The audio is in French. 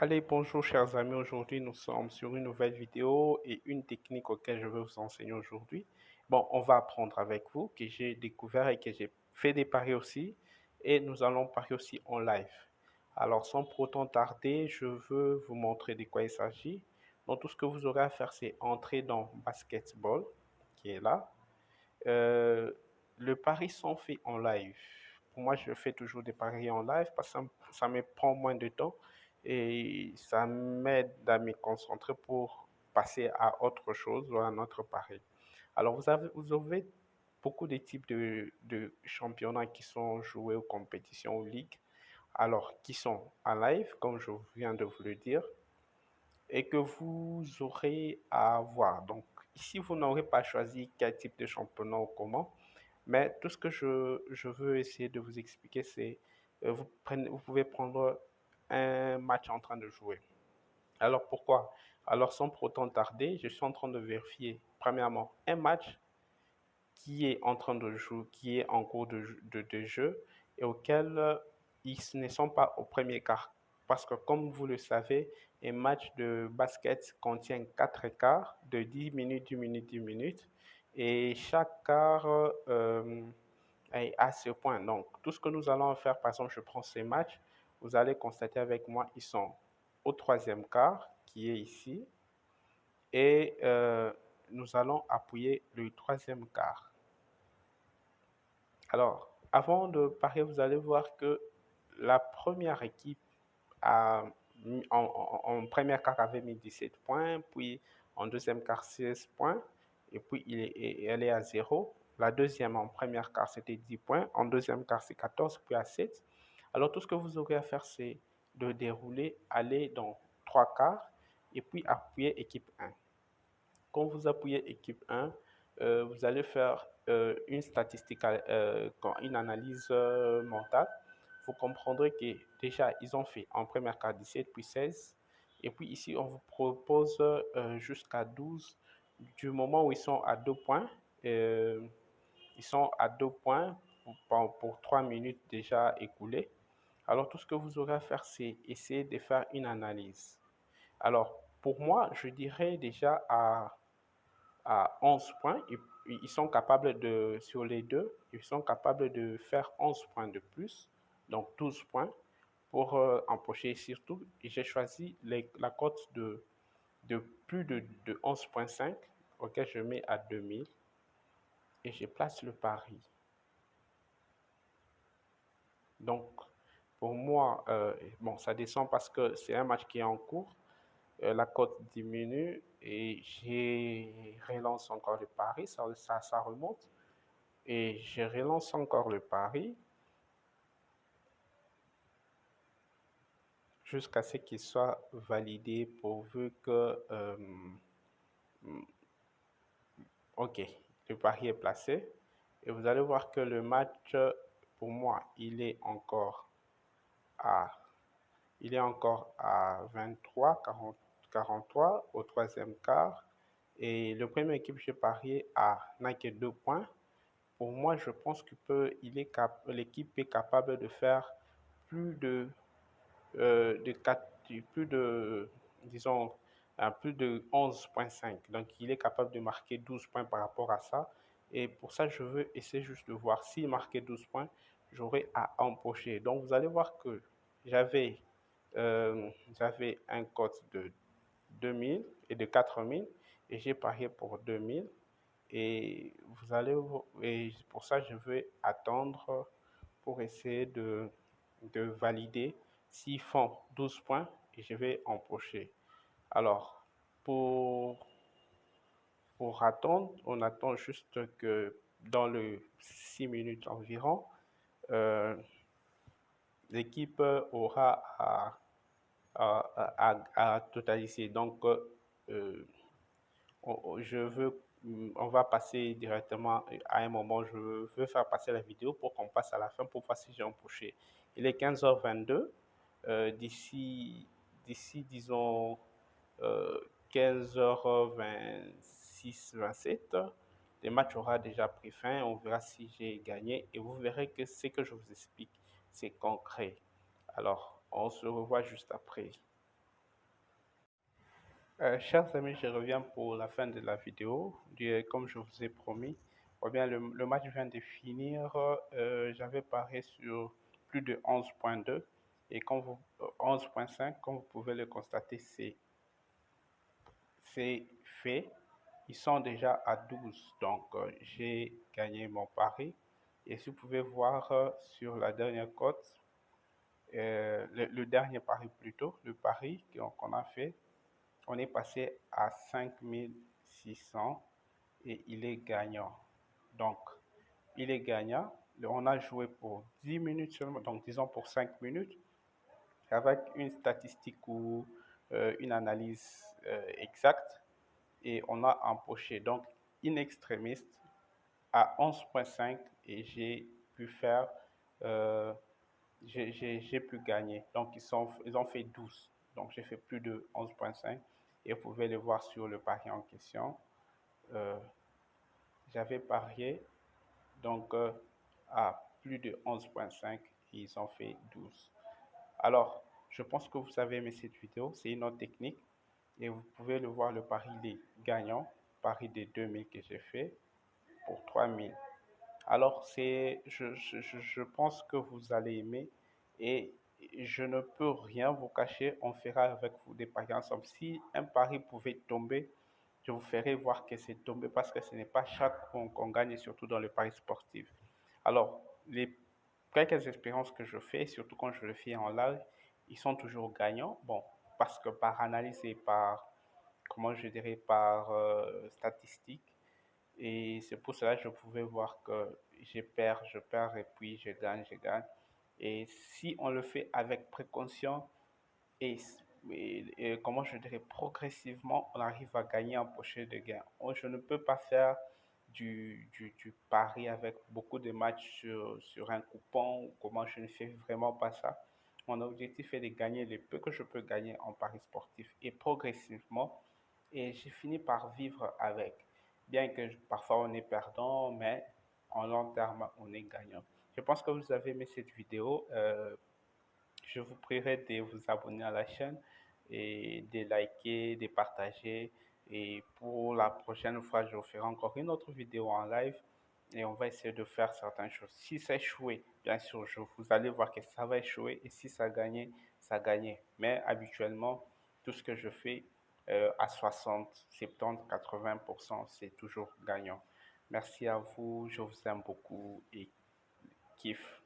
Allez, bonjour chers amis, aujourd'hui nous sommes sur une nouvelle vidéo et une technique auquel je vais vous enseigner aujourd'hui. Bon, on va apprendre avec vous, que j'ai découvert et que j'ai fait des paris aussi, et nous allons parier aussi en live. Alors sans pour autant tarder, je veux vous montrer de quoi il s'agit. Donc tout ce que vous aurez à faire, c'est entrer dans Basketball, qui est là. Euh, le pari sont faits en live. Pour moi, je fais toujours des paris en live parce que ça me prend moins de temps et ça m'aide à me concentrer pour passer à autre chose ou à un autre pari. Alors, vous avez beaucoup de types de championnats qui sont joués aux compétitions, aux ligues, alors qui sont en live, comme je viens de vous le dire, et que vous aurez à voir. Donc, ici, vous n'aurez pas choisi quel type de championnat ou comment, mais tout ce que je veux essayer de vous expliquer, c'est vous pouvez prendre un match en train de jouer. Alors pourquoi? Alors sans pour autant tarder, je suis en train de vérifier premièrement un match qui est en train de jouer, qui est en cours de jeu et auquel ils ne sont pas au premier quart. Parce que comme vous le savez, un match de basket contient 4 quarts de 10 minutes, 10 minutes, 10 minutes. Et chaque quart est à ce point. Donc, tout ce que nous allons faire, par exemple, je prends ces matchs, vous allez constater avec moi, ils sont au troisième quart, qui est ici, et nous allons appuyer le troisième quart. Alors, avant de parier, vous allez voir que la première équipe en première quart avait mis 17 points, puis en deuxième quart 16 points, et puis elle est à zéro. La deuxième en première quart c'était 10 points, en deuxième quart c'est 14, puis à 7. Alors tout ce que vous aurez à faire c'est de dérouler, aller dans trois quarts, et puis appuyer équipe 1. Quand vous appuyez équipe 1, vous allez faire une statistique, une analyse mentale. Vous comprendrez que déjà, ils ont fait en première carte 17, puis 16. Et puis ici, on vous propose jusqu'à 12 du moment où ils sont à 2 points. euh, Ils sont à 2 points pour 3 minutes déjà écoulées. Alors, tout ce que vous aurez à faire, c'est essayer de faire une analyse. Alors, pour moi, je dirais déjà à 11 points. Ils sont capables de, sur les deux, ils sont capables de faire 11 points de plus, donc 12 points pour empocher. Surtout, j'ai choisi la cote de plus de 11,5 auquel je mets à 2000 et je place le pari. Donc, pour moi, bon, ça descend parce que c'est un match qui est en cours. La cote diminue et j'ai relance encore le pari, ça remonte. Et je relance encore le pari jusqu'à ce qu'il soit validé pourvu que, ok, le pari est placé. Et vous allez voir que le match, pour moi, à, il est encore à 23, 40, 43 au troisième quart. Et le premier équipe que j'ai parié n'a que 2 points. Pour moi, je pense l'équipe est capable de faire plus de 4, plus de, disons, plus de 11,5. Donc, il est capable de marquer 12 points par rapport à ça. Et pour ça, je veux essayer juste de voir s'il marquait 12 points, j'aurai à empocher. Donc, vous allez voir que j'avais j'avais un code de 2000 et de 4000 et j'ai parié pour 2000. Et et pour ça, je vais attendre pour essayer de valider s'ils font 12 points et je vais empocher. Alors, pour, pour attendre, on attend juste que dans les 6 minutes environ, euh, l'équipe aura à totaliser. Donc, on va passer directement à un moment, je veux faire passer la vidéo pour qu'on passe à la fin pour voir si j'ai empoché. Il est 15h22. D'ici, disons, 15h26, 27, le match aura déjà pris fin. On verra si j'ai gagné et vous verrez que ce que je vous explique, c'est concret. Alors, on se revoit juste après. Chers amis, je reviens pour la fin de la vidéo. Comme je vous ai promis, eh bien, le match vient de finir. J'avais parié sur plus de 11,2 et 11,5, comme vous pouvez le constater, c'est fait. Ils sont déjà à 12, donc j'ai gagné mon pari. Et si vous pouvez voir sur la dernière cote, le dernier pari plutôt, le pari qu'on a fait, on est passé à 5600 et il est gagnant. Donc, il est gagnant. On a joué pour 10 minutes seulement, donc disons pour 5 minutes, avec une statistique ou une analyse exacte et on a empoché. Donc, in extremis à 11,5 et j'ai pu faire, euh, j'ai pu gagner. Donc, ils ont fait 12. Donc, j'ai fait plus de 11,5 et vous pouvez le voir sur le pari en question. Euh, J'avais parié donc à plus de 11,5 et ils ont fait 12. Alors, je pense que vous avez aimé cette vidéo. C'est une autre technique et vous pouvez le voir, le pari des gagnants, pari des 2000 que j'ai fait pour 3000. Alors, je pense que vous allez aimer et je ne peux rien vous cacher. On fera avec vous des paris ensemble. Si un pari pouvait tomber, je vous ferai voir que c'est tombé parce que ce n'est pas chaque fois qu'on gagne, surtout dans le pari sportif. Alors, les quelques expériences que je fais, surtout quand je le fais en live, ils sont toujours gagnants. Bon, parce que par analyse et par, comment je dirais, par statistique, et c'est pour cela que je pouvais voir que je perds et puis je gagne, je gagne. Et si on le fait avec précaution et, comment je dirais, progressivement, on arrive à gagner en pochette de gain. Je ne peux pas faire du pari avec beaucoup de matchs sur un coupon ou comment je ne fais vraiment pas ça. Mon objectif est de gagner le peu que je peux gagner en pari sportif et progressivement. Et j'ai fini par vivre avec. Bien que parfois on est perdant, mais en long terme, on est gagnant. Je pense que vous avez aimé cette vidéo. Je vous prierai de vous abonner à la chaîne et de liker, de partager. Et pour la prochaine fois, je vous ferai encore une autre vidéo en live et on va essayer de faire certaines choses. Si ça échoué, bien sûr, vous allez voir que ça va échouer et si ça gagnait, ça gagnait. Mais habituellement, tout ce que je fais à 60, 70, 80%, c'est toujours gagnant. Merci à vous, je vous aime beaucoup et kiff.